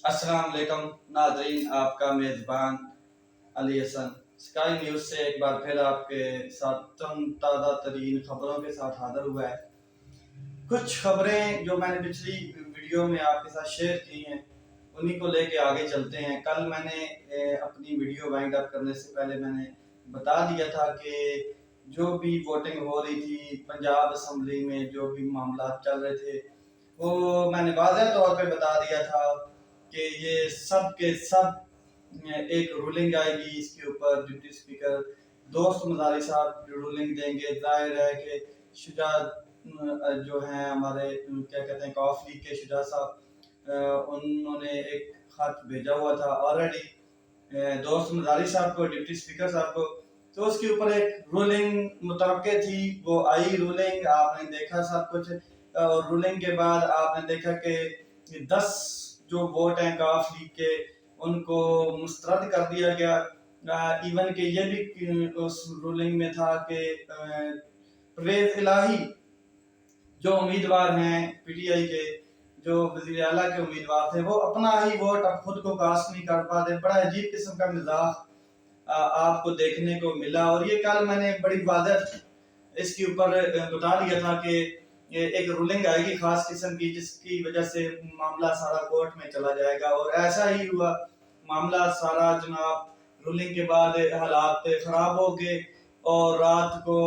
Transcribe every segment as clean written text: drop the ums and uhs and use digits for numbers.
अस्सलाम वालेकुम नादरीन, आपका मेज़बान अली हसन स्काई न्यूज़ से एक बार फिर आपके साथ चंद ताज़ा तरीन खबरों के साथ हाजिर हुआ है। कुछ खबरें जो मैंने पिछली वीडियो में आपके साथ शेयर की हैं उन्हीं को लेके आगे चलते हैं। कल मैंने अपनी वीडियो वाइंड अप करने से पहले मैंने बता दिया था कि जो भी वोटिंग हो रही थी पंजाब असम्बली में, जो भी मामला चल रहे थे, वो मैंने वाज़ह तौर पे बता दिया था कि ये सब के सब एक रूलिंग आएगी, इसके ऊपर डिप्टी स्पीकर दोस्त मजारी साहब रूलिंग देंगे। जाहिर है कि शुजा जो हैं हमारे क्या कहते हैं कॉफ लीग के शुजा साहब, उन्होंने एक खत भेजा हुआ था ऑलरेडी दोस्त मजारी साहब को, डिप्टी स्पीकर साहब को। तो उसके ऊपर एक रूलिंग मुतवक्के थी, वो आई रूलिंग, आपने देखा सब कुछ। और रूलिंग के बाद आपने देखा कि 10 जो वोट हैं काफ लीग के उनको मुस्तरद कर दिया गया। इवन के ये भी उस रूलिंग में था कि परवेज इलाही जो उम्मीदवार हैं पीटीआई के, जो वजीर आला के उम्मीदवार थे, वो अपना ही वोट अब खुद को कास्ट नहीं कर पाते। बड़ा अजीब किस्म का मिजाज आपको देखने को मिला। और ये कल मैंने बड़ी वाज़ह इसके ऊपर बता दिया था कि एक रूलिंग आएगी खास किस्म की, जिसकी वजह से मामला सारा कोर्ट में चला जाएगा। और ऐसा ही हुआ, मामला सारा जनाब रूलिंग के बाद हालात खराब हो गए और रात को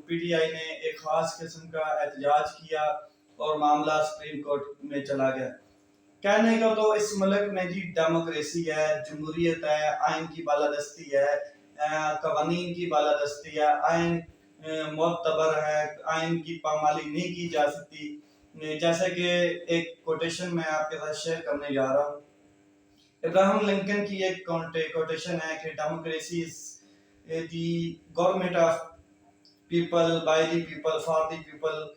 पीटीआई ने एक खास किस्म का एहतजाज किया और मामला सुप्रीम कोर्ट में चला गया। कहने का तो इस मुल्क में जी डेमोक्रेसी है, जमहूरियत है, आइन की बालादस्ती है, कवानीन की बालादस्ती है, आइन मोतबर है, आइन की पामाली नहीं की जा सकती। जैसे कि एक कोटेशन मैं आपके साथ शेयर करने जा रहा हूँ। इब्राहिम लिंकन की एक कोटेशन है कि democracy is the government of people, by the people, for the people.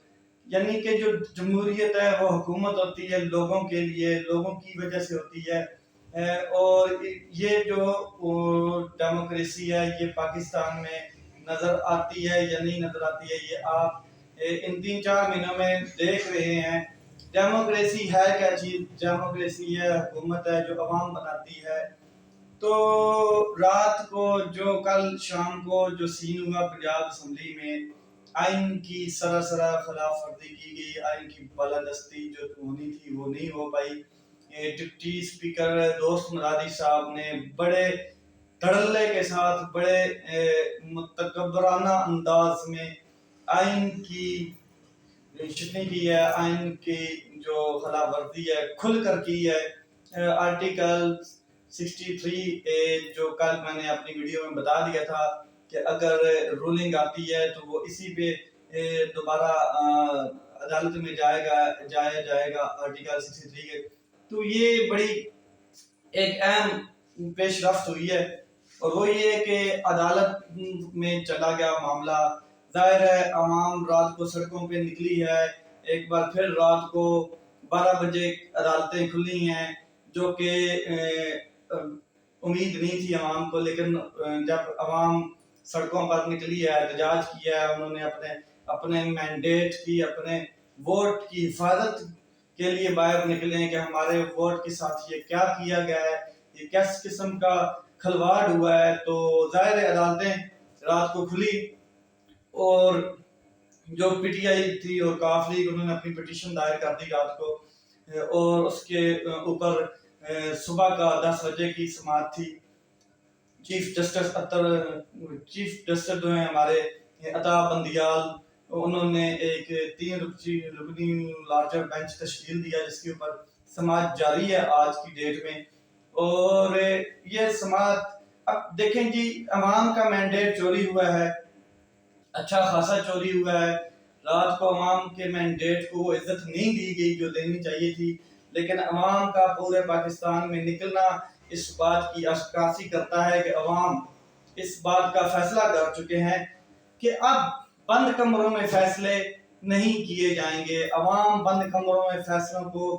यानी कि जो जमहूरियत है वो हुकूमत होती है लोगों के लिए, लोगों की वजह से होती है। और ये जो डेमोक्रेसी है ये पाकिस्तान में नज़र आती है या नहीं नज़र आती है, ये आप इन 3-4 महीनों में देख रहे हैं। डेमोक्रेसी है क्या चीज़? डेमोक्रेसी है हुकूमत है जो अवाम बनाती है। तो रात को जो कल शाम को जो सीन हुआ पंजाब असम्बली में, आइन की सरासरा खिलाफ वर्जी की गई, आइन की बालादस्ती जो होनी थी वो नहीं हो पाई। डिप्टी स्पीकर दोस्त मुरादी साहब ने बड़े धड़ल्ले के साथ, बड़े मुतकब्बराना अंदाज में आइन की शिकनी की है, आइन की जो खिलाफ वर्जी है खुल कर की है। आर्टिकल 63A जो कल मैंने अपनी वीडियो में बता दिया था कि अगर रूलिंग आती है तो वो इसी पे दोबारा अदालत में जाएगा आर्टिकल 63 के। तो ये बड़ी एक अहम पेशरफ्त हुई है और वो ये कि अदालत में चला गया मामला। जाहिर है आवाम रात को सड़कों पे निकली है, एक बार फिर रात को 12 बजे अदालतें खुली हैं, जो कि उम्मीद नहीं थी आवाम को। लेकिन जब आवाम सड़कों पर निकली है, एहतजाज किया है, उन्होंने अपने अपने मैंडेट की, अपने वोट की हिफाजत के लिए बाहर निकले हैं कि हमारे वोट के साथ ये क्या किया गया है, ये किस किस्म का खलवाड़ हुआ है। तो जाहिर है अदालतें रात को खुली और जो पीटीआई थी और काफ लीग, उन्होंने अपनी पिटीशन दायर कर दी रात को। और उसके ऊपर सुबह का 10 बजे की समाअत थी। चीफ जस्टिस जो है हमारे अता बंदियाल, उन्होंने एक 3 रुकनी लार्जर बेंच तश्कील दिया जिसके ऊपर समाअत जारी है आज की डेट में। और ये समाअत अब देखें जी, अवाम का मैंडेट चोरी हुआ है, अच्छा खासा चोरी हुआ है। रात को अवाम के मैंडेट को इज्जत नहीं दी गई जो देनी चाहिए थी। लेकिन अवाम का पूरे पाकिस्तान में निकलना इस बात की अक्कासी करता है कि अवाम इस बात का फैसला कर चुके हैं कि अब बंद कमरों में फैसले नहीं किए जाएंगे। अवाम बंद कमरों में फैसलों को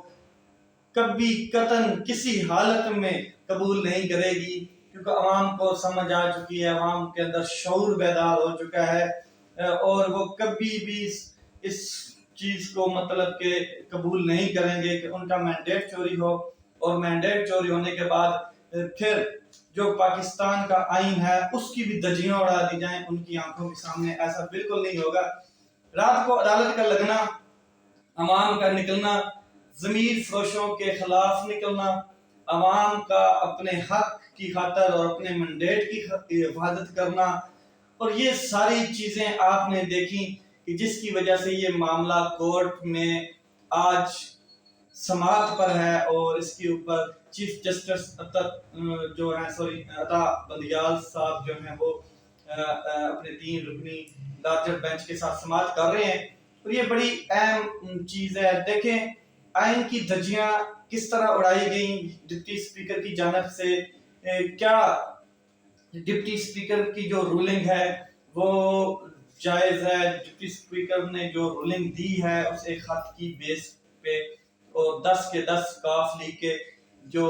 कभी कतन किसी हालत में कबूल नहीं करेगी, क्योंकि अवाम को समझ आ चुकी है, अवाम के अंदर शऊर बेदार हो चुका है। और वो कभी भी इस चीज को मतलब के कबूल नहीं करेंगे कि उनका मैंडेट चोरी हो। اور مینڈیٹ چوری ہونے کے بعد پھر جو پاکستان کا آئین ہے اس کی بھی دھجیاں اڑا دی جائیں ان کی آنکھوں کے سامنے. ایسا بالکل نہیں ہوگا. رات کو عدالت کا لگنا، عوام کا نکلنا، ضمیر فروشوں کے خلاف نکلنا، عوام کا اپنے حق کی خاطر اور اپنے مینڈیٹ کی حفاظت کرنا، اور یہ ساری چیزیں آپ نے دیکھی کہ جس کی وجہ سے یہ معاملہ کورٹ میں آج سماعت پر ہے. اور اس کے اوپر چیف جسٹس جو ہیں عطا بندیال صاحب جو ہیں وہ اپنے 3 رکنی لارجر بینچ کے ساتھ سماعت کر رہے ہیں. اور یہ بڑی اہم چیز ہے. دیکھیں آئین کی دھجیاں کس طرح اڑائی گئیں ڈپٹی اسپیکر کی جانب سے. کیا ڈپٹی اسپیکر کی جو رولنگ ہے وہ جائز ہے؟ ڈپٹی اسپیکر نے جو رولنگ دی ہے اس ایک خط کی بیس پہ اور 10 کے 10 کاف لیگ کے جو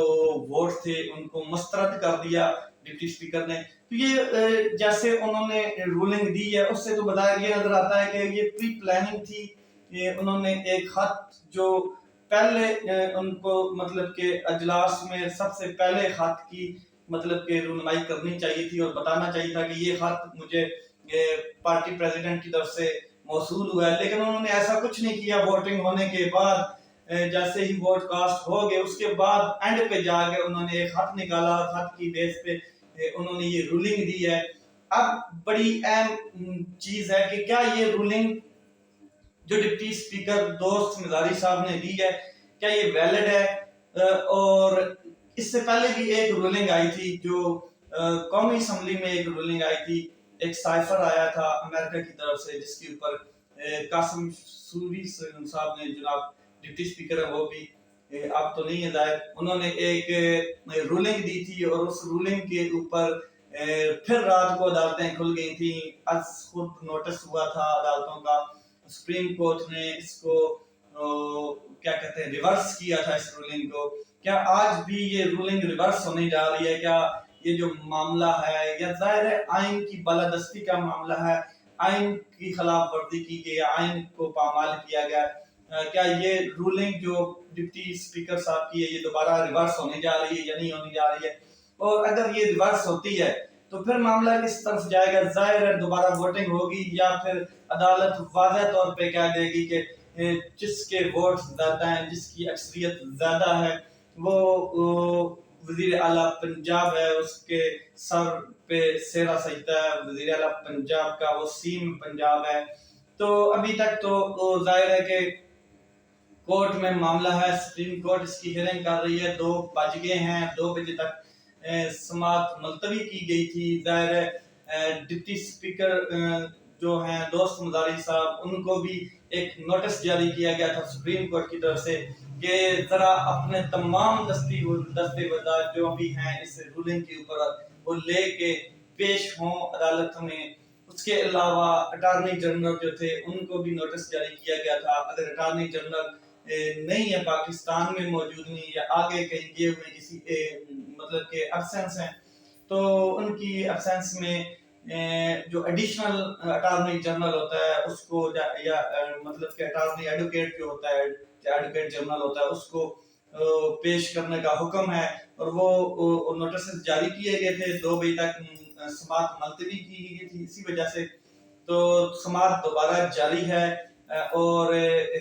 ووٹ تھے ان کو مسترد کر دیا ڈپٹی اسپیکر نے. تو یہ جیسے انہوں نے رولنگ دی ہے اس سے تو بظاہر یہ نظر آتا ہے کہ یہ پری پلاننگ تھی. انہوں نے ایک خط جو پہلے ان کو مطلب کہ اجلاس میں سب سے پہلے خط کی مطلب کہ رونمائی کرنی چاہیے تھی اور بتانا چاہیے تھا کہ یہ خط مجھے پارٹی پریزیڈنٹ کی طرف سے موصول ہوا ہے. لیکن انہوں نے ایسا کچھ نہیں کیا. ووٹنگ ہونے کے بعد جیسے ہی ووٹ کاسٹ ہو گئے اس کے بعد اینڈ پہ جا کے انہوں نے ایک خط نکالا اور خط کی بیس پہ انہوں نے یہ رولنگ دی ہے. اب بڑی اہم چیز ہے کہ کیا یہ رولنگ جو ڈپٹی اسپیکر دوست مزاری صاحب نے دی ہے کیا یہ ویلڈ ہے؟ اور اس سے پہلے بھی ایک رولنگ آئی تھی جو قومی اسمبلی میں ایک رولنگ آئی تھی. ایک سائفر آیا تھا امریکہ کی طرف سے جس کے اوپر قاسم سوری صاحب نے جناب ڈپٹی اسپیکر ہے وہ بھی اب تو نہیں ہے ظاہر، انہوں نے ایک رولنگ دی تھی اور اس رولنگ کے اوپر پھر رات کو عدالتیں کھل گئی تھیں. از خود نوٹس ہوا تھا عدالتوں کا. سپریم کورٹ نے اس کو کیا کہتے ہیں ریورس کیا تھا اس رولنگ کو. کیا آج بھی یہ رولنگ ریورس ہونے جا رہی ہے؟ کیا یہ جو معاملہ ہے یا ظاہر ہے آئین کی بالادستی کا معاملہ ہے، آئین کی خلاف ورزی کی گئی، آئین کو پامال کیا گیا، کیا یہ رولنگ جو ڈپٹی اسپیکر صاحب کی ہے یہ دوبارہ ریورس ہونے جا رہی ہے یا نہیں ہونے جا رہی ہے؟ اور اگر یہ ریورس ہوتی ہے تو پھر معاملہ کس طرف جائے گا؟ ظاہر ہے دوبارہ ووٹنگ ہوگی یا پھر عدالت واضح طور پہ کہہ دے گی کہ جس کے ووٹ زیادہ ہیں، جس کی اکثریت زیادہ ہے وہ وزیر اعلیٰ پنجاب ہے، اس کے سر پہ سیرا سجدہ ہے وزیر اعلیٰ پنجاب کا، وہ سیم پنجاب ہے. تو ابھی تک تو ظاہر ہے کہ کورٹ میں معاملہ ہے، سپریم کورٹ اس کی ہیئرنگ کر رہی ہے. 2 بج گئے ہیں، 2 بجے تک سماعت ملتوی کی گئی تھی. ظاہر ہے ڈپٹی اسپیکر جو ہیں دوست مزاری صاحب ان کو بھی ایک نوٹس جاری کیا گیا تھا سپریم کورٹ کی طرف سے کہ ذرا اپنے تمام دستاویزات جو بھی ہیں اس رولنگ کے اوپر وہ لے کے پیش ہوں عدالت میں. اس کے علاوہ اٹارنی جنرل جو تھے ان کو بھی نوٹس جاری کیا گیا تھا. اگر اٹارنی جنرل نہیں ہے پاکستان میں موجود نہیں یا آگے کہیں گئے ہوئے کسی مطلب کہ ابسینس ہیں تو ان کی ابسینس میں جو ایڈیشنل اٹارنی جنرل ہوتا ہے اس کو یا مطلب کہ اٹارنی ایڈوکیٹ جو ہوتا ہے ایڈوکیٹ جنرل ہوتا ہے اس کو پیش کرنے کا حکم ہے. اور وہ نوٹسز جاری کیے گئے تھے. 2 بجے تک سماعت ملتوی کی گئی تھی اسی وجہ سے. تو سماعت دوبارہ جاری ہے اور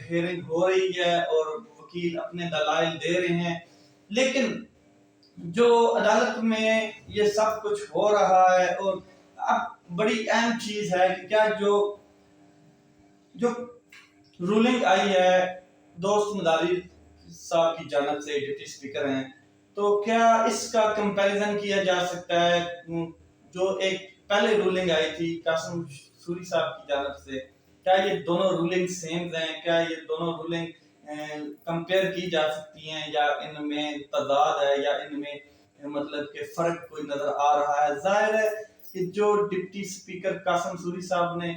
ہیئرنگ ہو رہی ہے اور وکیل اپنے دلائل دے رہے ہیں. لیکن جو عدالت میں یہ سب کچھ ہو رہا ہے اور اب بڑی اہم چیز ہے کہ کیا جو رولنگ آئی ہے دوست مزاری صاحب کی جانب سے ڈپٹی اسپیکر ہیں تو کیا اس کا کمپیریزن کیا جا سکتا ہے جو ایک پہلے رولنگ آئی تھی قاسم سوری صاحب کی جانب سے؟ کیا یہ دونوں رولنگ سیم ہیں؟ کیا یہ دونوں رولنگ کمپیئر کی جا سکتی ہیں یا ان میں تضاد ہے یا ان میں مطلب کہ فرق کوئی نظر آ رہا ہے؟ ظاہر ہے کہ جو ڈپٹی اسپیکر قاسم سوری صاحب نے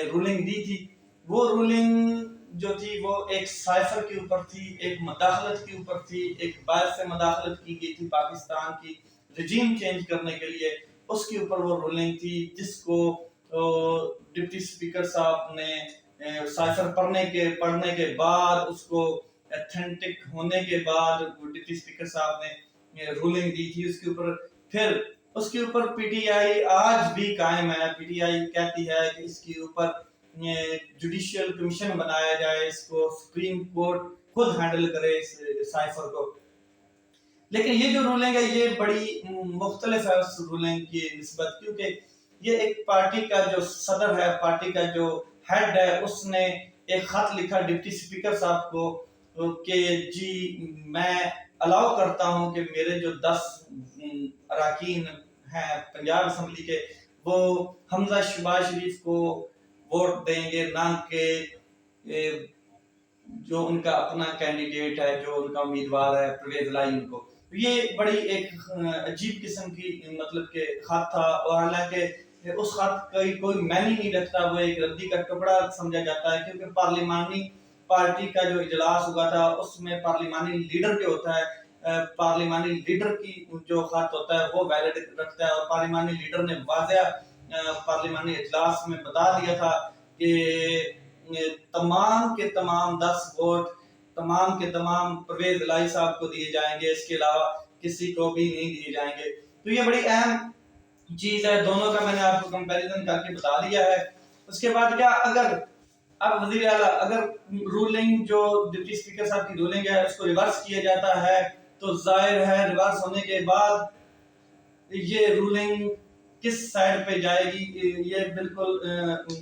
رولنگ دی تھی وہ رولنگ جو تھی وہ ایک سائفر کے اوپر تھی، ایک مداخلت کے اوپر تھی، ایک باعث سے مداخلت کی گئی تھی پاکستان کی رجیم چینج کرنے کے لیے. اس کے اوپر وہ رولنگ تھی جس کو ڈپٹی اسپیکر صاحب نے سائفر پڑھنے کے بعد اس کو ऑथेंटिक होने के बाद डिप्टी स्पीकर साहब ने रूलिंग दी थी उसके ऊपर, फिर उसके ऊपर पीटीआई आज भी कायम है। पीटीआई कहती है कि इसके ऊपर जुडिशियल कमीशन बनाया जाए, इसको सुप्रीम कोर्ट खुद हैंडल करे इस साइफर को। लेकिन ये जो रूलिंग है ये बड़ी मुख्तलिफ है उस रूलिंग की निस्बत, क्योंकि ये एक पार्टी का जो सदर है, पार्टी का जो हेड है, उसने एक खत लिखा डिप्टी स्पीकर साहब को कि जी मैं अलाउ करता हूं कि मेरे जो 10 अरकान हैं पंजाब असम्बली के, वो हमजा शहबाज शरीफ को वोट देंगे, ना कि जो उनका अपना कैंडिडेट है, जो उनका उम्मीदवार है परवेज लाई उनको। ये बड़ी एक अजीब किस्म की मतलब के खत था, और हालांकि उस खत का कोई मायने नहीं रखता, वो एक रद्दी का टुकड़ा समझा जाता है, क्योंकि पार्लिमानी पार्टी का जो इजलास हुआ था उसमें पार्लिमानी लीडर जो होता है, पार्लिमानी लीडर की जो खत होता है वो वैलिड रखता है, और पार्लिमानी लीडर ने वाज़ेह पार्लिमानी इजलास में बता दिया था कि तमाम के तमाम 10 वोट तमाम के तमाम परवेज लाई साहब को दिए जाएंगे, इसके अलावा किसी को भी नहीं दिए जाएंगे। तो ये बड़ी अहम चीज है, दोनों का मैंने आपको कंपैरिजन करके बता दिया है। उसके बाद क्या, अगर अब वजीर आला अगर रूलिंग जो डिप्टी स्पीकर साहब की रूलिंग है उसको रिवर्स किया जाता है, तो जाहिर है रिवर्स होने के बाद ये रूलिंग किस साइड पे जाएगी, ये बिल्कुल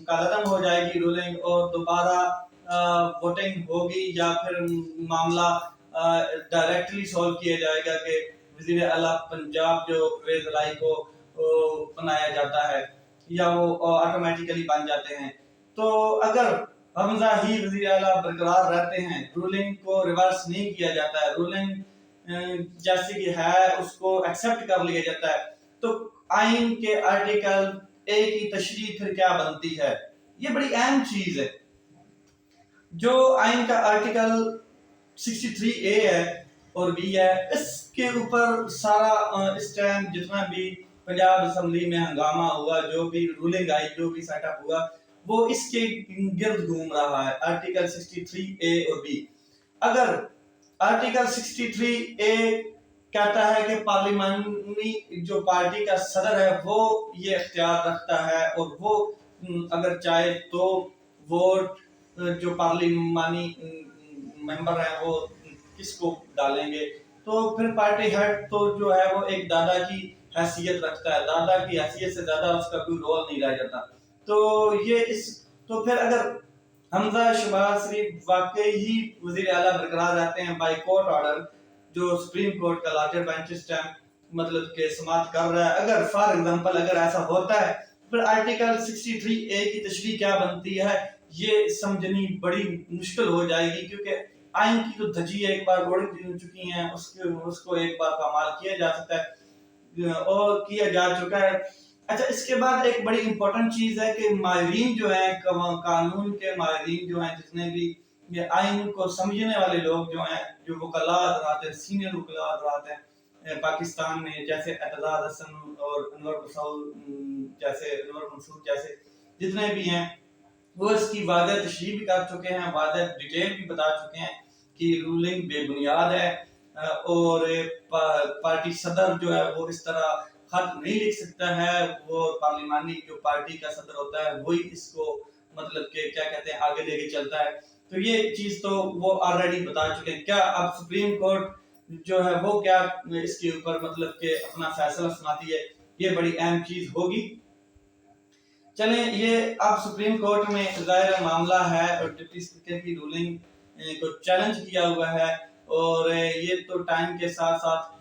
कालादम हो जाएगी रूलिंग, और दोबारा वोटिंग होगी, या फिर मामला डायरेक्टली सॉल्व किया जाएगा कि वजीर आला पंजाब जो परवेज लाई को बनाया जाता है, या वो ऑटोमेटिकली बन जाते हैं। तो अगर हमजा ही वजीर आला बरकरार रहते हैं, रूलिंग को रिवर्स नहीं किया जाता है, रूलिंग जैसे कि है उसको एक्सेप्ट कर लिया जाता है, तो आइन के आर्टिकल ए की तशरीह फिर क्या बनती है? ये बड़ी अहम चीज है। जो आइन का आर्टिकल 63A है और बी है, इसके ऊपर सारा इस टाइम जितना भी पंजाब असम्बली में हंगामा हुआ, जो भी रूलिंग आई, जो भी सेटअप हुआ, वो इसके गिर्द घूम रहा है, आर्टिकल 63A और बी। अगर आर्टिकल 63A कहता है कि पार्लिमानी जो पार्टी का सदर है वो ये इख्तियार रखता है, और वो अगर चाहे तो वोट जो पार्लिमानी मेंबर है वो किसको डालेंगे, तो फिर पार्टी हेड तो जो है वो एक दादा की हैसियत रखता है, दादा की हैसियत से ज्यादा उसका कोई रोल नहीं रह जाता। तो ये तो फिर अगर हमजा शहबाज शरीफ वाकई ही वजीर आला बरकरार रहते हैं बाय कोर्ट ऑर्डर, जो सुप्रीम कोर्ट का लार्जर बेंच इस टाइम मतलब के समाप्त कर रहा है, अगर फॉर एग्जांपल अगर ऐसा होता है, फिर आर्टिकल 63A की तशरीह क्या बनती है ये समझनी बड़ी मुश्किल हो जाएगी, क्योंकि आइन की तो धज्जी एक बार उड़ चुकी है, उसको एक बार पामाल किया जा सकता है और किया जा चुका है। अच्छा, इसके बाद एक बड़ी इंपॉर्टेंट चीज है कि माहिरीन जो है, कानून के माहिरीन जो है, जितने भी ये आइन को समझने वाले लोग जो हैं, जो वकला हज़रात हैं, सीनियर वकला हज़रात हैं पाकिस्तान में, जैसे एतजाज हसन और अनवर मंसूर जैसे जितने भी हैं, वो इसकी वाज़ेह तशरीह भी कर चुके हैं, वाज़ेह डिटेल भी बता चुके हैं कि रूलिंग बेबुनियाद है, और पार्टी सदर जो है वो इस तरह खत नहीं लिख सकता है, वो पार्लिमानी जो पार्टी का सदर होता है वही इसको मतलब के क्या कहते हैं आगे लेके चलता है। तो ये चीज तो वो ऑलरेडी बता चुके हैं। क्या अब सुप्रीम कोर्ट जो है वो क्या इसके ऊपर मतलब के अपना फैसला सुनाती है, ये बड़ी अहम चीज होगी। चलें, ये अब सुप्रीम कोर्ट में जाहिर मामला है और डिप्टी स्पीकर की रूलिंग को चैलेंज किया हुआ है, और ये तो टाइम के साथ साथ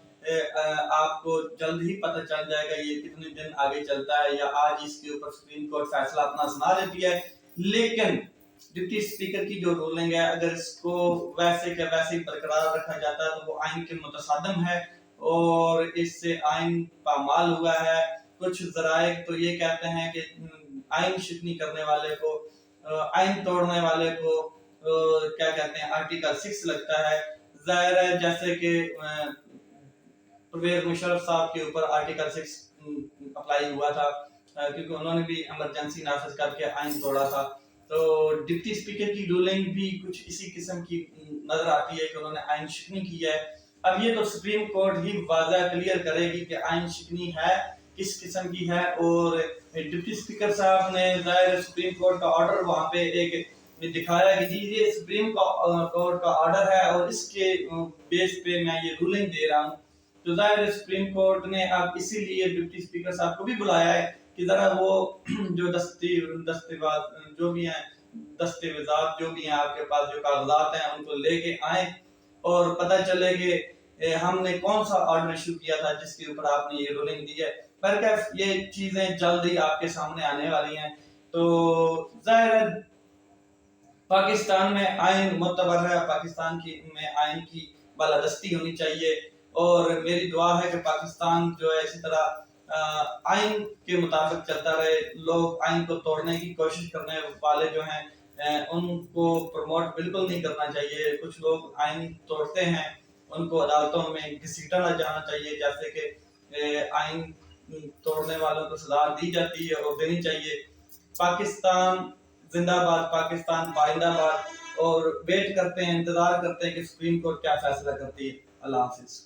आपको जल्द ही पता चल जाएगा ये कितने दिन आगे चलता है, या आज इसके ऊपर सुप्रीम कोर्ट फैसला अपना सुना देती है। लेकिन डिप्टी स्पीकर की जो रूलिंग है, अगर इसको वैसे के वैसे ही बरकरार रखा जाता है तो वो आइन के मुतसादम है, और इससे आइन पामाल हुआ है। कुछ जराए तो ये कहते हैं कि आइन शिकनी करने वाले को, आइन तोड़ने वाले को क्या कहते हैं आर्टिकल 6 लगता है। जाहिर है जैसे कि परवेज मुशर्रफ साहब के ऊपर आर्टिकल 6 अप्लाई हुआ था, क्योंकि उन्होंने भी इमरजेंसी नाफिज करके आइन तोड़ा था। تو ڈپٹی اسپیکر کی رولنگ بھی کچھ اسی قسم کی نظر آتی ہے کہ انہوں نے آئین شکنی کی ہے. اب یہ تو سپریم کورٹ ہی واضح کلیئر کرے گی کہ آئین شکنی ہے کس قسم کی ہے. اور ڈپٹی اسپیکر صاحب نے ظاہر سپریم کورٹ کا آرڈر وہاں پہ ایک دکھایا کہ جی یہ سپریم کورٹ کا آرڈر ہے اور اس کے بیس پہ میں یہ رولنگ دے رہا ہوں. تو ظاہر سپریم کورٹ نے اب اسی لیے ڈپٹی اسپیکر صاحب کو بھی بلایا ہے کہ ذرا وہ جو دستاویزات جو بھی ہیں آپ کے پاس جو کاغذات ہیں ان کو لے کے آئیں اور پتہ چلے کہ ہم نے کون سا آرڈر ایشو کیا تھا جس کے اوپر آپ نے یہ رولنگ دی ہے. برکیف یہ چیزیں جلد ہی آپ کے سامنے آنے والی ہیں. تو ظاہر ہے پاکستان میں آئین معتبر ہے, پاکستان میں آئین کی بالادستی ہونی چاہیے اور میری دعا ہے کہ پاکستان جو ہے اسی طرح آئین کے مطابق چلتا رہے. لوگ آئین کو توڑنے کی کوشش کرنے والے جو ہیں ان کو پروموٹ بالکل نہیں کرنا چاہیے. کچھ لوگ آئین توڑتے ہیں, ان کو عدالتوں میں گھسیٹا نہ جانا چاہیے, جیسے کہ آئین توڑنے والوں کو سزا دی جاتی ہے اور دینی چاہیے. پاکستان زندہ باد, پاکستان پائندہ باد. اور ویٹ کرتے ہیں, انتظار کرتے ہیں کہ سپریم کورٹ کیا فیصلہ کرتی ہے. اللہ حافظ.